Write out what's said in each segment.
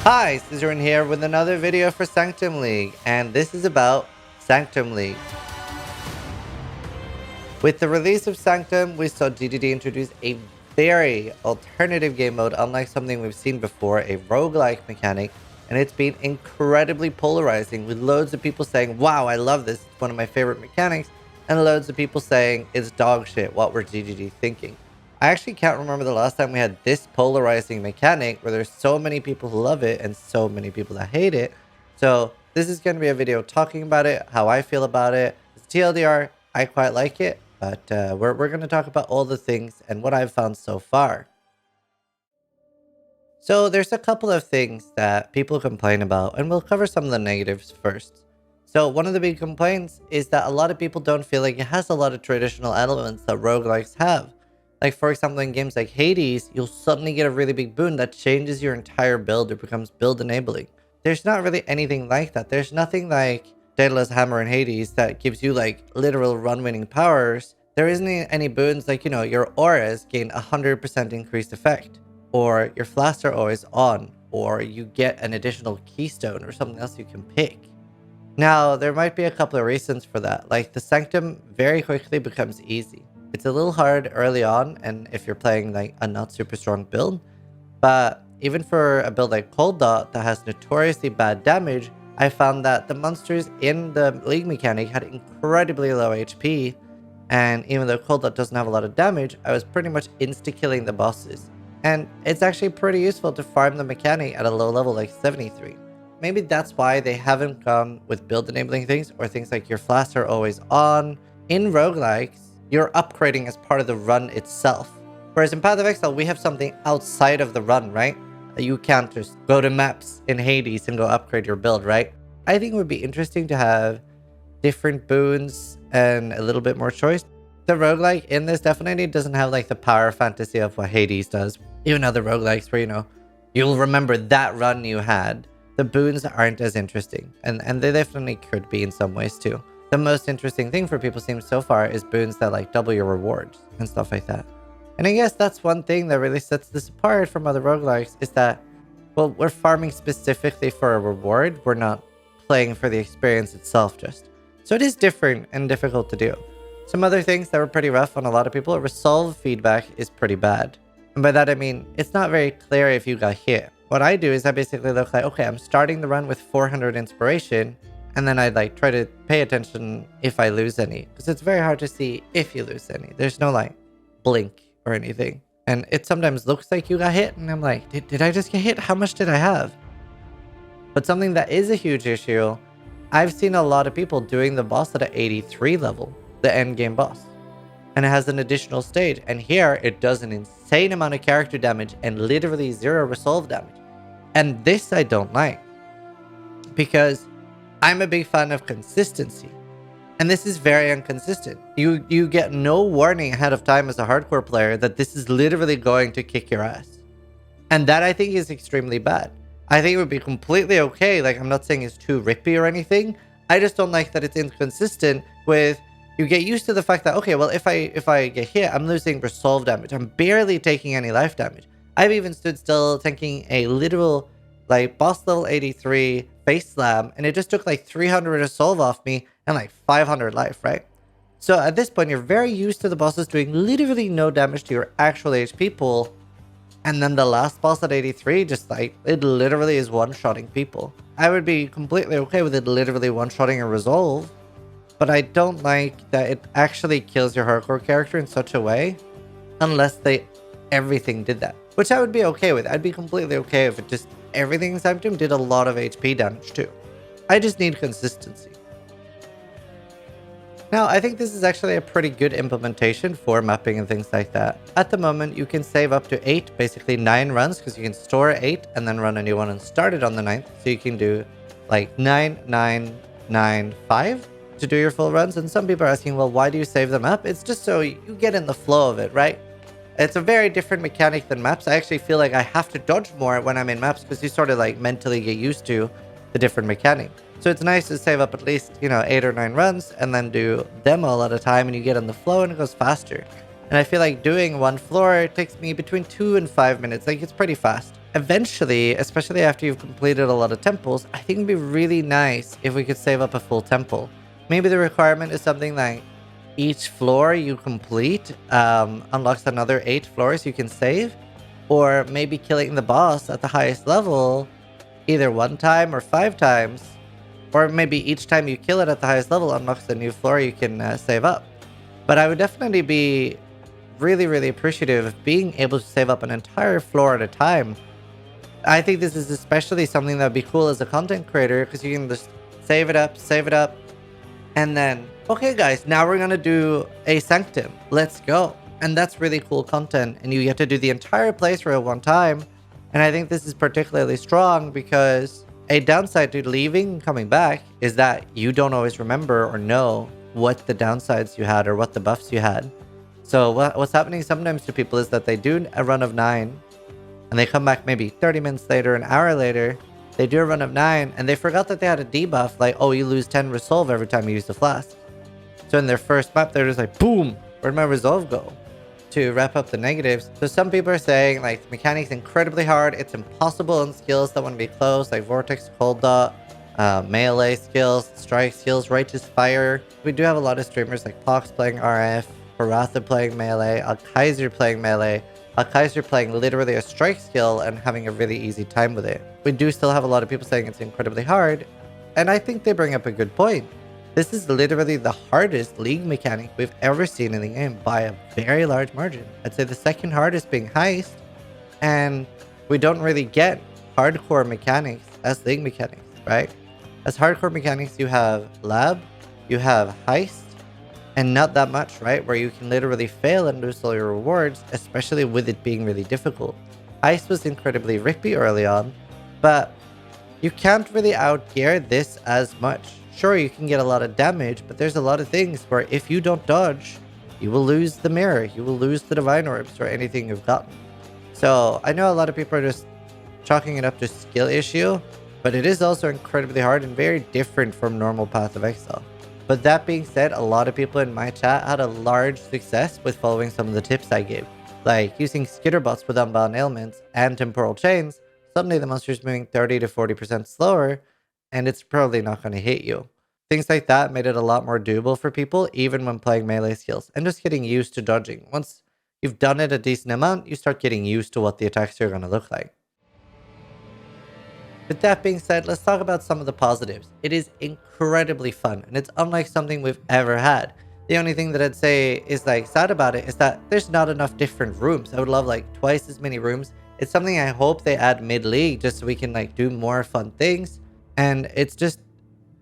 Hi, Zizaran here with another video for Sanctum League, and this is about Sanctum League. With the release of Sanctum, we saw GDD introduce a very alternative game mode, unlike something we've seen before, a roguelike mechanic, and it's been incredibly polarizing, with loads of people saying, wow, I love this, it's one of my favorite mechanics, and loads of people saying, it's dog shit, what were GDD thinking? I actually can't remember the last time we had this polarizing mechanic where there's so many people who love it and so many people that hate it. So this is going to be a video talking about it, how I feel about it. It's TLDR, I quite like it, but we're going to talk about all the things and what I've found so far. So there's a couple of things that people complain about, and we'll cover some of the negatives first. So one of the big complaints is that a lot of people don't feel like it has a lot of traditional elements that roguelikes have. Like, for example, in games like Hades, you'll suddenly get a really big boon that changes your entire build or becomes build enabling. There's not really anything like that. There's nothing like Daedalus Hammer in Hades that gives you like literal run-winning powers. There isn't any boons like, your auras gain 100% increased effect, or your flasks are always on, or you get an additional keystone or something else you can pick. Now, there might be a couple of reasons for that. Like, the Sanctum very quickly becomes easy. It's a little hard early on, and if you're playing like a not super strong build, but even for a build like Cold Dot that has notoriously bad damage, I found that the monsters in the League mechanic had incredibly low HP, and even though Cold Dot doesn't have a lot of damage, I was pretty much insta-killing the bosses. And it's actually pretty useful to farm the mechanic at a low level like 73. Maybe that's why they haven't gone with build enabling things, or things like your flasks are always on. In roguelikes, you're upgrading as part of the run itself. Whereas in Path of Exile, we have something outside of the run, right? You can't just go to maps in Hades and go upgrade your build, right? I think it would be interesting to have different boons and a little bit more choice. The roguelike in this definitely doesn't have like the power fantasy of what Hades does. Even other roguelikes where, you'll remember that run you had. The boons aren't as interesting, and they definitely could be in some ways too. The most interesting thing for people seems so far is boons that like double your rewards and stuff like that. And I guess that's one thing that really sets this apart from other roguelikes is that, well, we're farming specifically for a reward. We're not playing for the experience itself just. So it is different and difficult to do. Some other things that were pretty rough on a lot of people, resolve feedback is pretty bad. And by that I mean, it's not very clear if you got hit. What I do is I basically look like, okay, I'm starting the run with 400 inspiration, and then I like try to pay attention if I lose any, because it's very hard to see if you lose any. There's no like blink or anything. And it sometimes looks like you got hit, and I'm like, did I just get hit? How much did I have? But something that is a huge issue, I've seen a lot of people doing the boss at an 83 level, the end game boss. And it has an additional stage. And here it does an insane amount of character damage and literally 0 resolve damage. And this I don't like, because I'm a big fan of consistency, and this is very inconsistent. You get no warning ahead of time as a hardcore player that this is literally going to kick your ass. And that I think is extremely bad. I think it would be completely okay. Like, I'm not saying it's too rippy or anything. I just don't like that it's inconsistent with, you get used to the fact that, okay, well, if I get hit, I'm losing resolve damage. I'm barely taking any life damage. I've even stood still taking a literal like boss level 83 face slam, and it just took like 300 resolve off me and like 500 life, right? So at this point, you're very used to the bosses doing literally no damage to your actual HP pool, and then the last boss at 83, just like, it literally is one-shotting people. I would be completely okay with it literally one-shotting a resolve, but I don't like that it actually kills your hardcore character in such a way, unless everything did that, which I would be okay with. I'd be completely okay if it just everything in Sanctum did a lot of HP damage too. I just need consistency. Now, I think this is actually a pretty good implementation for mapping and things like that. At the moment, you can save up to 8, basically 9 runs, because you can store 8 and then run a new one and start it on the 9th. So you can do like 9, 9, 9, 5 to do your full runs. And some people are asking, well, why do you save them up? It's just so you get in the flow of it, right? It's a very different mechanic than maps. I actually feel like I have to dodge more when I'm in maps, because you sort of like mentally get used to the different mechanic. So it's nice to save up at least, 8 or 9 runs and then do them all at a time, and you get on the flow and it goes faster. And I feel like doing one floor takes me between 2 and 5 minutes. Like, it's pretty fast. Eventually, especially after you've completed a lot of temples, I think it'd be really nice if we could save up a full temple. Maybe the requirement is something like each floor you complete unlocks another 8 floors you can save. Or maybe killing the boss at the highest level either 1 time or 5 times. Or maybe each time you kill it at the highest level unlocks a new floor you can save up. But I would definitely be really, really appreciative of being able to save up an entire floor at a time. I think this is especially something that would be cool as a content creator because you can just save it up, and then, okay guys, now we're gonna do a Sanctum. Let's go. And that's really cool content, and you get to do the entire playthrough at one time. And I think this is particularly strong because a downside to leaving and coming back is that you don't always remember or know what the downsides you had or what the buffs you had. So what's happening sometimes to people is that they do a run of 9 and they come back maybe 30 minutes later, an hour later, they do a run of 9 and they forgot that they had a debuff like, oh, you lose 10 resolve every time you use the flask. So in their first map, they're just like, boom, where'd my resolve go? To wrap up the negatives. So some people are saying like the mechanic's incredibly hard. It's impossible in skills that want to be close, like Vortex, Cold Dot, melee skills, strike skills, Righteous Fire. We do have a lot of streamers like Pox playing RF, Paratha playing melee, Alkaiser playing melee, Alkaiser playing literally a strike skill and having a really easy time with it. We do still have a lot of people saying it's incredibly hard, and I think they bring up a good point. This is literally the hardest league mechanic we've ever seen in the game by a very large margin. I'd say the second hardest being Heist, and we don't really get hardcore mechanics as league mechanics, right? As hardcore mechanics, you have Lab, you have Heist, and not that much, right? Where you can literally fail and lose all your rewards, especially with it being really difficult. Heist was incredibly rippy early on, but you can't really outgear this as much. Sure, you can get a lot of damage, but there's a lot of things where if you don't dodge, you will lose the mirror, you will lose the divine orbs or anything you've gotten. So I know a lot of people are just chalking it up to skill issue, but it is also incredibly hard and very different from normal Path of Exile. But that being said, a lot of people in my chat had a large success with following some of the tips I gave, like using skitterbots with unbound ailments and temporal chains. Suddenly the monster's moving 30 to 40% slower, and it's probably not going to hit you. Things like that made it a lot more doable for people, even when playing melee skills, and just getting used to dodging. Once you've done it a decent amount, you start getting used to what the attacks are going to look like. With that being said, let's talk about some of the positives. It is incredibly fun, and it's unlike something we've ever had. The only thing that I'd say is like sad about it is that there's not enough different rooms. I would love like twice as many rooms. It's something I hope they add mid-league just so we can like do more fun things. And it's just,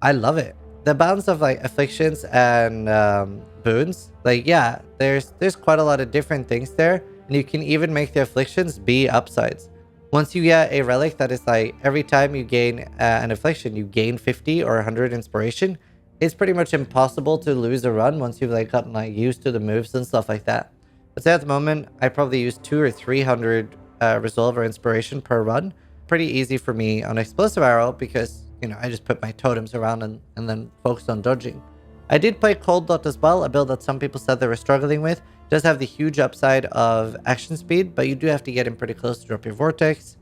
I love it. The balance of like afflictions and boons, like yeah, there's quite a lot of different things there, and you can even make the afflictions be upsides. Once you get a relic that is like every time you gain an affliction, you gain 50 or 100 inspiration, it's pretty much impossible to lose a run once you've like gotten like used to the moves and stuff like that. But say at the moment, I probably use 200 or 300 resolve or inspiration per run. Pretty easy for me on explosive arrow because, you know, I just put my totems around and then focus on dodging. I did play Cold Dot as well, a build that some people said they were struggling with. It does have the huge upside of action speed, but you do have to get in pretty close to drop your Vortex.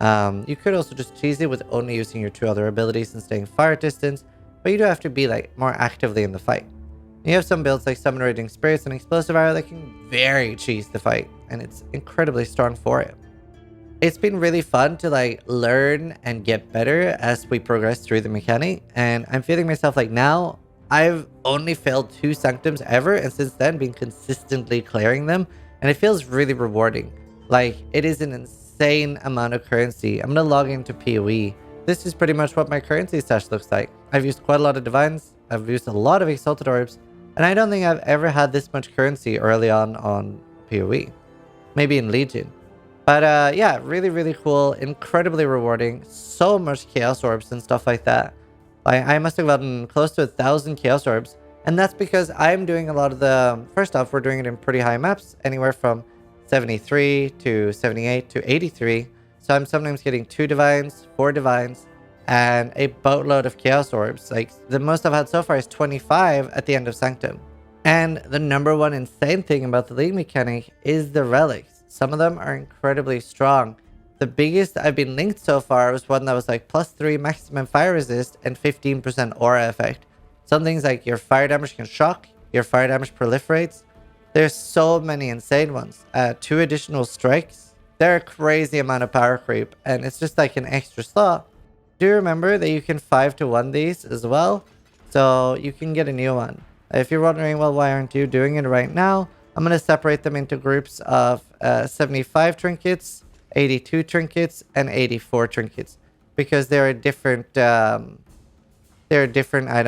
You could also just cheese it with only using your 2 other abilities and staying fire distance, but you do have to be like more actively in the fight. You have some builds like Summon Raging Spirits and Explosive Arrow that can very cheese the fight, and it's incredibly strong for it. It's been really fun to like learn and get better as we progress through the mechanic, and I'm feeling myself like now I've only failed 2 Sanctums ever, and since then been consistently clearing them, and it feels really rewarding. Like it is an insane amount of currency. I'm gonna log into PoE. This is pretty much what my currency stash looks like. I've used quite a lot of Divines, I've used a lot of Exalted Orbs, and I don't think I've ever had this much currency early on PoE. Maybe in Legion. But yeah, really, really cool, incredibly rewarding, so much Chaos Orbs and stuff like that. I must have gotten close to 1,000 Chaos Orbs, and that's because I'm doing a lot of the, first off, we're doing it in pretty high maps, anywhere from 73 to 78 to 83, so I'm sometimes getting 2 Divines, 4 Divines, and a boatload of Chaos Orbs. Like, the most I've had so far is 25 at the end of Sanctum. And the number one insane thing about the League mechanic is the relics. Some of them are incredibly strong. the biggest I've been linked so far was one that was like +3 maximum fire resist and 15% aura effect. Some things like your fire damage can shock, your fire damage proliferates. There's so many insane ones. 2 additional strikes. They're a crazy amount of power creep, and it's just like an extra slot. Do remember that you can 5-to-1 these as well, so you can get a new one. If you're wondering, well, why aren't you doing it right now? I'm going to separate them into groups of 75 trinkets, 82 trinkets, and 84 trinkets, because there are different item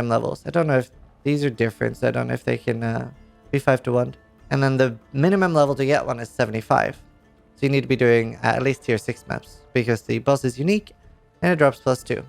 levels. I don't know if these are different, so I don't know if they can be 5-to-1. And then the minimum level to get one is 75. So you need to be doing at least tier 6 maps, because the boss is unique and it drops +2.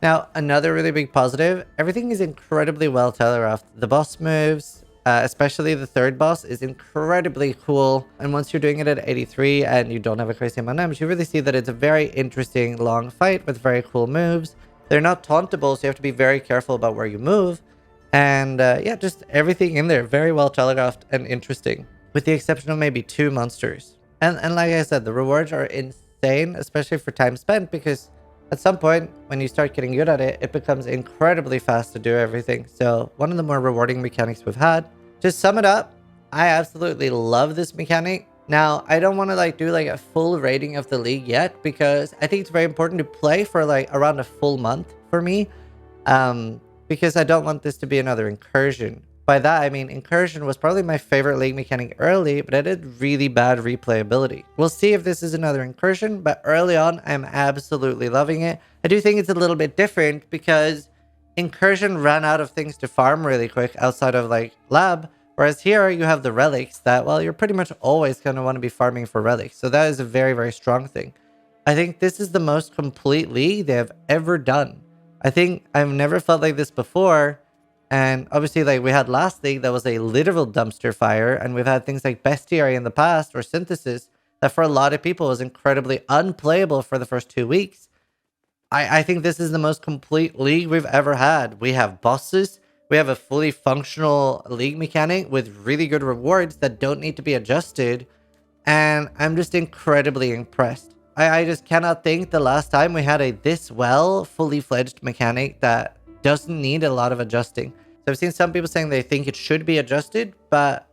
Now, another really big positive, everything is incredibly well telegraphed. The boss moves, especially the third boss, is incredibly cool. And once you're doing it at 83 and you don't have a crazy amount of damage, you really see that it's a very interesting long fight with very cool moves. They're not tauntable, so you have to be very careful about where you move. And yeah, just everything in there, very well telegraphed and interesting, with the exception of maybe 2 monsters. And like I said, the rewards are insane, especially for time spent, because at some point, when you start getting good at it, it becomes incredibly fast to do everything. So one of the more rewarding mechanics we've had. To sum it up, I absolutely love this mechanic. Now, I don't want to do a full rating of the league yet, because I think it's very important to play for around a full month for me. Because I don't want this to be another incursion. By that, I mean incursion was probably my favorite league mechanic early, but it had really bad replayability. We'll see if this is another incursion, but early on, I'm absolutely loving it. I do think it's a little bit different because incursion ran out of things to farm really quick outside of lab, whereas here you have the relics that, well, you're pretty much always going to want to be farming for relics. So that is a very, very strong thing. I think this is the most complete league they have ever done. I think I've never felt like this before. And obviously, we had last league that was a literal dumpster fire. And we've had things like bestiary in the past, or synthesis, that for a lot of people was incredibly unplayable for the first 2 weeks. I think this is the most complete league we've ever had. We have bosses. We have a fully functional league mechanic with really good rewards that don't need to be adjusted. And I'm just incredibly impressed. I just cannot think the last time we had a this well, fully fledged mechanic that doesn't need a lot of adjusting. So I've seen some people saying they think it should be adjusted, but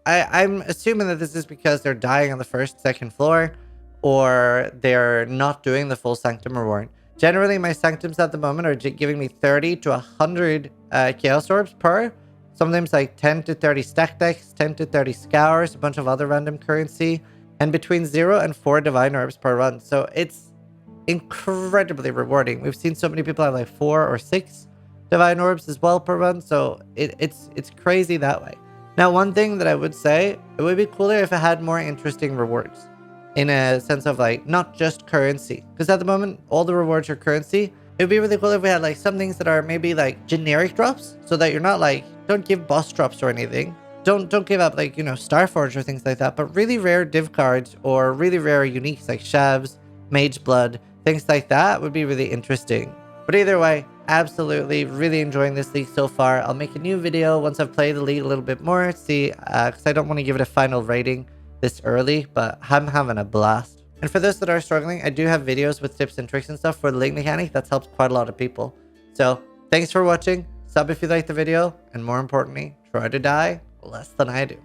I'm assuming that this is because they're dying on the first, second floor, or they're not doing the full Sanctum reward. Generally, my Sanctums at the moment are giving me 30 to 100 Chaos Orbs per. Sometimes 10 to 30 stack decks, 10 to 30 scours, a bunch of other random currency, and between 0 and 4 Divine Orbs per run. So it's incredibly rewarding. We've seen so many people have 4 or 6 Divine Orbs as well per run, so it's crazy that way. Now, one thing that I would say, it would be cooler if it had more interesting rewards, in a sense of not just currency, because at the moment all the rewards are currency. It would be really cool if we had some things that are maybe generic drops, so that you're not don't give boss drops or anything. Don't give up Starforge or things like that, but really rare div cards or really rare uniques like Shavs, Mage Blood, things like that would be really interesting. But either way, absolutely really enjoying this league so far. I'll make a new video once I've played the league a little bit more, see, because I don't want to give it a final rating this early, but I'm having a blast. And for those that are struggling, I do have videos with tips and tricks and stuff for the league mechanic that's helped quite a lot of people. So thanks for watching, sub if you liked the video, and more importantly, try to die less than I do.